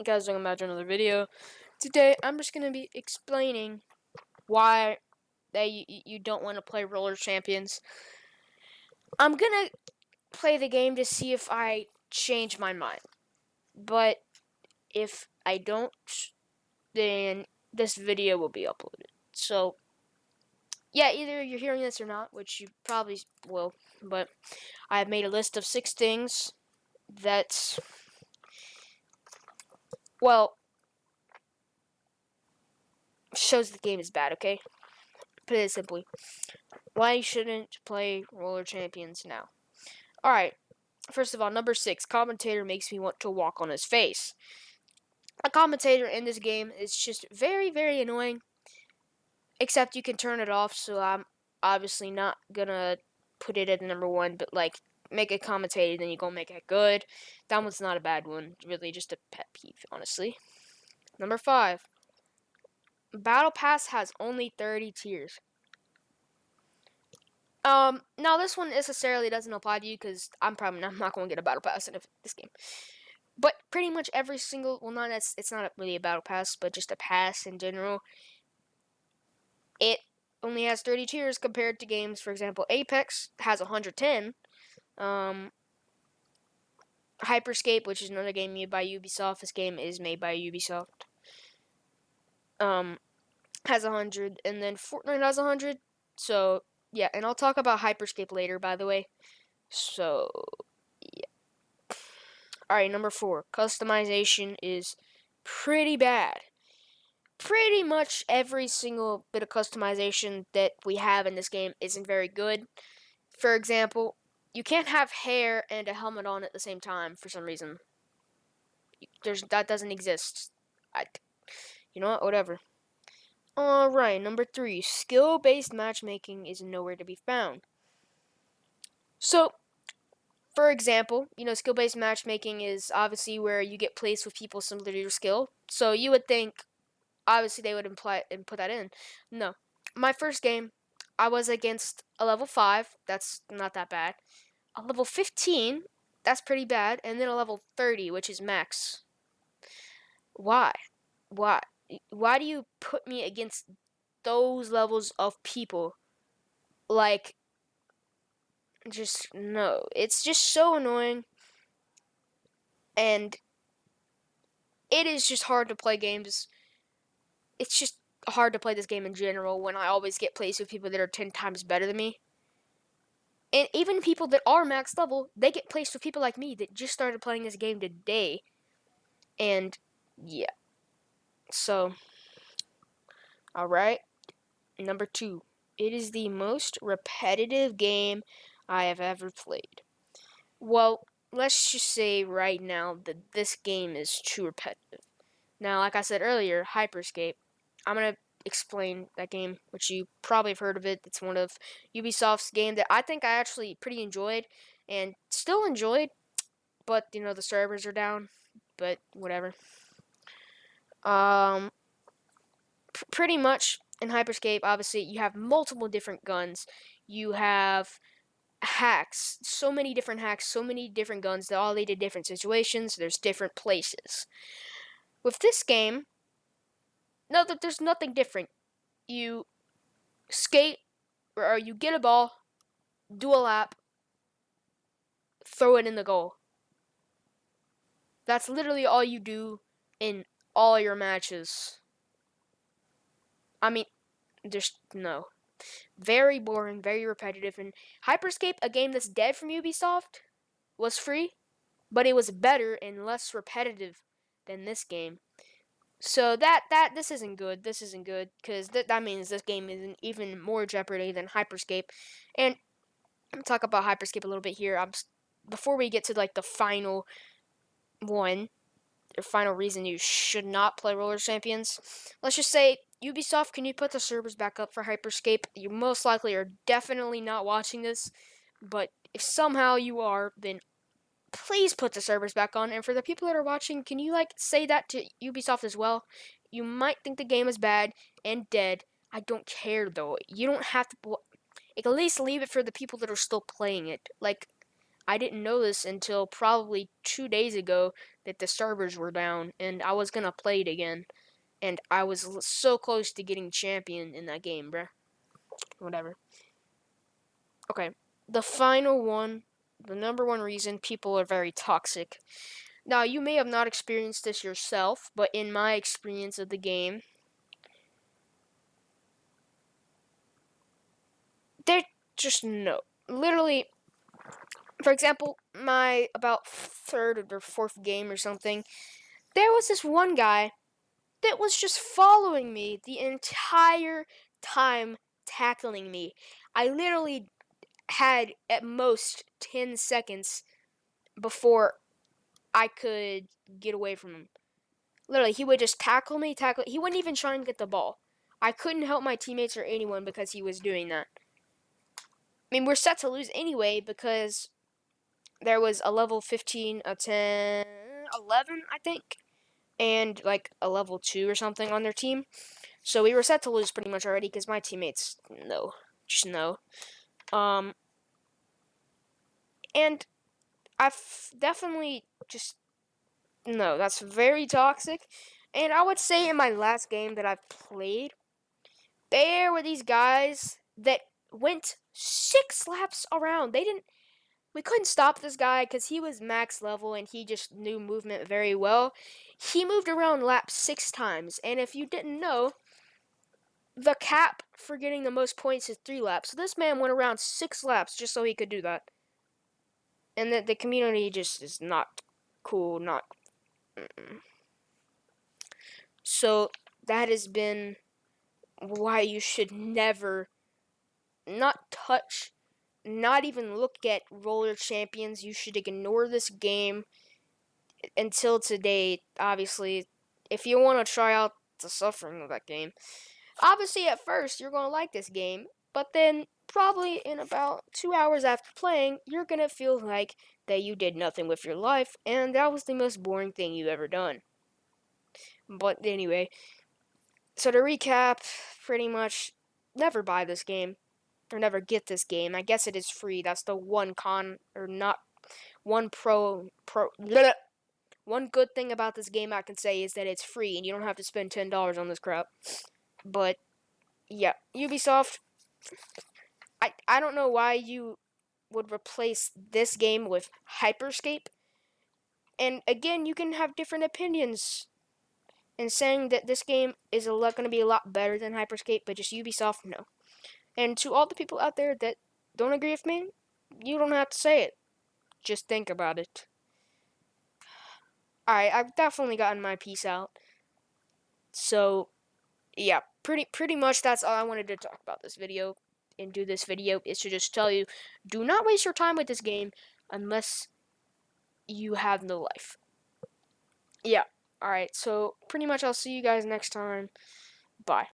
Guys, welcome back to another video. Today, I'm just going to be explaining why that you don't want to play Roller Champions. I'm going to play the game to see if I change my mind. But if I don't, then this video will be uploaded. So, yeah, either you're hearing this or not, which you probably will. But I have made a list of 6 things that, well, shows the game is bad, okay? Put it simply. Why you shouldn't play Roller Champions now. Alright, first of all, number 6, commentator makes me want to walk on his face. A commentator in this game is just very, very annoying. Except you can turn it off, so I'm obviously not gonna put it at number 1, but like, make it commentated, then you go make it good. That one's not a bad one, really just a pet peeve, honestly. Number 5, Battle Pass has only 30 tiers. Now this one necessarily doesn't apply to you because I'm not going to get a battle pass in this game. But pretty much every single, well, it's not really a battle pass, but just a pass in general. It only has 30 tiers compared to games, for example, Apex has 110. Hyperscape, which is another game made by Ubisoft. This game is made by Ubisoft. Has 100, and then Fortnite has 100. So yeah, and I'll talk about Hyperscape later, by the way. So yeah. Alright, number 4. Customization is pretty bad. Pretty much every single bit of customization that we have in this game isn't very good. For example, you can't have hair and a helmet on at the same time for some reason. That doesn't exist. You know what? Whatever. Alright, number 3. Skill-based matchmaking is nowhere to be found. So, for example, skill-based matchmaking is obviously where you get placed with people similar to your skill. So you would think, obviously, they would imply and put that in. No. My first game, I was against a level 5. That's not that bad. A level 15, that's pretty bad. And then a level 30, which is max. Why? Why? Why do you put me against those levels of people? Like, just no. It's just so annoying. And it is just hard to play games. It's just hard to play this game in general when I always get placed with people that are 10 times better than me. And even people that are max level, they get placed with people like me that just started playing this game today. And yeah. So, alright. Number 2. It is the most repetitive game I have ever played. Well, let's just say right now that this game is too repetitive. Now, like I said earlier, Hyperscape. I'm going to explain that game, which you probably have heard of it. It's one of Ubisoft's game that I think I actually pretty enjoyed and still enjoyed, but the servers are down, but whatever. Pretty much in Hyperscape, obviously, you have multiple different guns. You have hacks, so many different hacks, so many different guns that all lead to different situations. There's different places. With this game, no, there's nothing different. You skate, or you get a ball, do a lap, throw it in the goal. That's literally all you do in all your matches. I mean, there's no. Very boring, very repetitive. And Hyperscape, a game that's dead from Ubisoft, was free, but it was better and less repetitive than this game. So this isn't good. This isn't good because that means this game is in even more jeopardy than Hyperscape. And I'm gonna talk about Hyperscape a little bit here. Before we get to like the final one, or final reason you should not play Roller Champions. Let's just say, Ubisoft, can you put the servers back up for Hyperscape? You most likely are definitely not watching this, but if somehow you are, then please put the servers back on. And for the people that are watching, can you say that to Ubisoft as well? You might think the game is bad and dead. I don't care though. You don't have to. At least leave it for the people that are still playing it. I didn't know this until probably 2 days ago that the servers were down and I was gonna play it again. And I was so close to getting champion in that game, bruh. Whatever. Okay. The final one, the number one reason people are very toxic. Now, you may have not experienced this yourself, but in my experience of the game, they're just no. Literally, for example, my about third or fourth game or something, there was this one guy that was just following me the entire time, tackling me. I literally had at most 10 seconds before I could get away from him. Literally, he would just tackle me, tackle. He wouldn't even try and get the ball. I couldn't help my teammates or anyone because he was doing that. I mean, we're set to lose anyway because there was a level 15, a 10, 11, I think, and like a level 2 or something on their team. So we were set to lose pretty much already because my teammates, no, just no. And I've definitely just, no, that's very toxic. And I would say in my last game that I've played, there were these guys that went 6 laps around. We couldn't stop this guy because he was max level and he just knew movement very well. He moved around laps 6 times. And if you didn't know, the cap for getting the most points is 3 laps. So this man went around 6 laps just so he could do that. And the community just is not cool, not. So that has been why you should never not touch, not even look at Roller Champions. You should ignore this game until today. Obviously, if you want to try out the suffering of that game, obviously at first you're going to like this game, but then probably in about 2 hours after playing, you're going to feel like that you did nothing with your life and that was the most boring thing you've ever done. But anyway, so to recap, pretty much never buy this game or never get this game. I guess it is free. That's the one con, or not one bleh. One good thing about this game I can say is that it's free and you don't have to spend $10 on this crap. But yeah, Ubisoft, I don't know why you would replace this game with Hyperscape. And again, you can have different opinions in saying that this game is going to be a lot better than Hyperscape, but just Ubisoft, no. And to all the people out there that don't agree with me, you don't have to say it. Just think about it. Alright, I've definitely gotten my piece out. So, yeah, pretty much that's all I wanted to talk about this video. And do this video is to just tell you, do not waste your time with this game unless you have no life. Yeah, alright, so pretty much I'll see you guys next time. Bye.